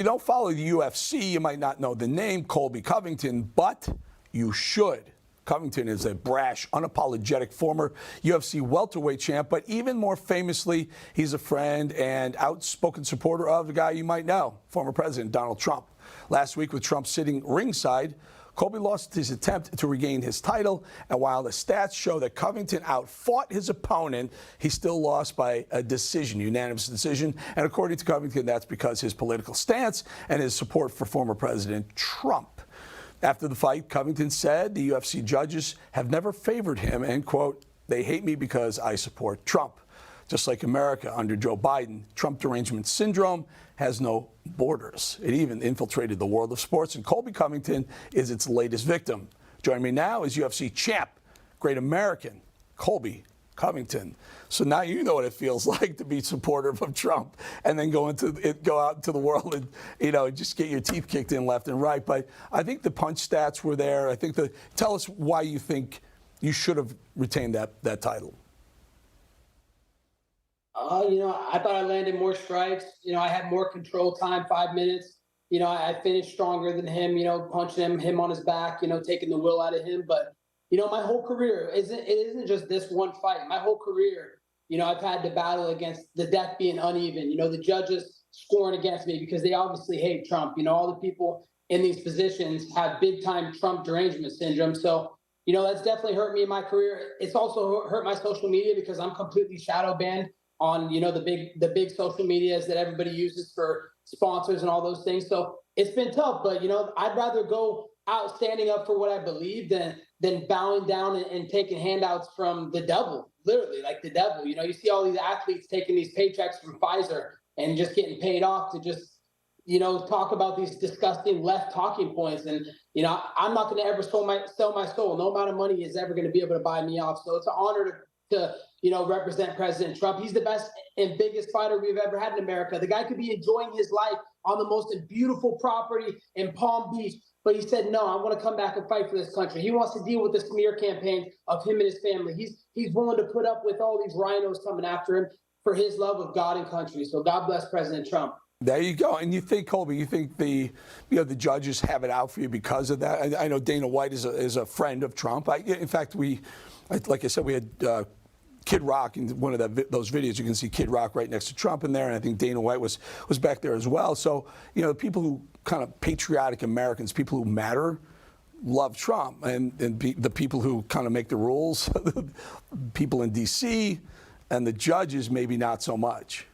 You don't follow the UFC, you might not know the name Colby Covington, but you should. Covington is a brash, unapologetic former UFC welterweight champ, but even more famously, he's a friend and outspoken supporter of the guy you might know, former President Donald Trump. Last week, with Trump sitting ringside, Colby lost his attempt to regain his title, and while the stats show that Covington outfought his opponent, he still lost by a decision, unanimous decision. And according to Covington, that's because his political stance and his support for former President Trump. After the fight, Covington said the UFC judges have never favored him and, quote, "They hate me because I support Trump." Just like America under Joe Biden, Trump derangement syndrome has no borders. It even infiltrated the world of sports, and Colby Covington is its latest victim. Joining me now is UFC champ, great American, Colby Covington. So now you know what it feels like to be supportive of Trump and then go out into the world and, just get your teeth kicked in left and right. But I think the punch stats were there. Tell us why you think you should have retained that title. I thought I landed more strikes. I had more control time, 5 minutes. I finished stronger than him, punching him on his back, taking the will out of him. But, my whole career, it isn't just this one fight. My whole career, I've had to battle against the deck being uneven, the judges scoring against me because they obviously hate Trump. All the people in these positions have big time Trump derangement syndrome. So, that's definitely hurt me in my career. It's also hurt my social media because I'm completely shadow banned on the big social medias that everybody uses for sponsors and all those things. So it's been tough, but I'd rather go out standing up for what I believe than bowing down and taking handouts from the devil, literally like the devil. You see all these athletes taking these paychecks from Pfizer and just getting paid off to just talk about these disgusting left talking points. And I'm not going to ever sell my soul. No amount of money is ever going to be able to buy me off. So it's an honor to represent President Trump. He's the best and biggest fighter we've ever had in America. The guy could be enjoying his life on the most beautiful property in Palm Beach, but he said, no, I want to come back and fight for this country. He wants to deal with the smear campaigns of him and his family. He's willing to put up with all these rhinos coming after him for his love of God and country. So God bless President Trump. There you go. And you think, Colby, the judges have it out for you because of that? I know Dana White is a friend of Trump. In fact, like I said, we had Kid Rock in one of those videos. You can see Kid Rock right next to Trump in there, and I think Dana White was back there as well. So, people who kind of patriotic Americans, people who matter, love Trump, and the people who kind of make the rules, people in D.C. and the judges, maybe not so much.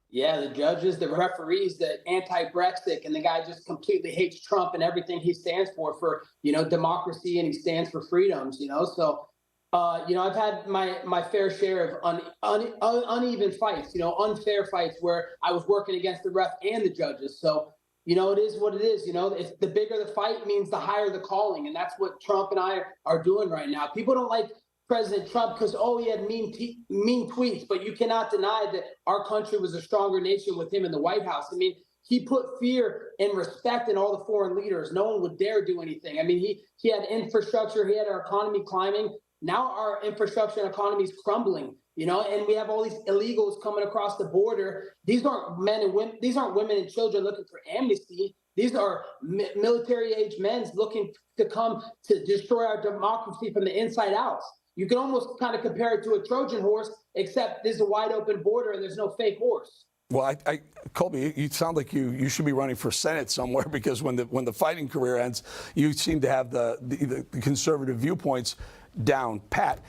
Yeah, the judges, the referees, the anti-Brexit, and the guy just completely hates Trump and everything he stands for democracy, and he stands for freedoms, So, I've had my fair share of uneven fights, unfair fights where I was working against the ref and the judges. So, it is what it is. If the bigger the fight means the higher the calling. And that's what Trump and I are doing right now. People don't like President Trump because, he had mean tweets, but you cannot deny that our country was a stronger nation with him in the White House. I mean, he put fear and respect in all the foreign leaders. No one would dare do anything. I mean, he had infrastructure. He had our economy climbing. Now our infrastructure and economy is crumbling, and we have all these illegals coming across the border. These aren't men and women. These aren't women and children looking for amnesty. These are military-age men looking to come to destroy our democracy from the inside out. You can almost kind of compare it to a Trojan horse, except there's a wide open border and there's no fake horse. Well, Colby, you sound like you should be running for Senate somewhere, because when the fighting career ends, you seem to have the conservative viewpoints down pat.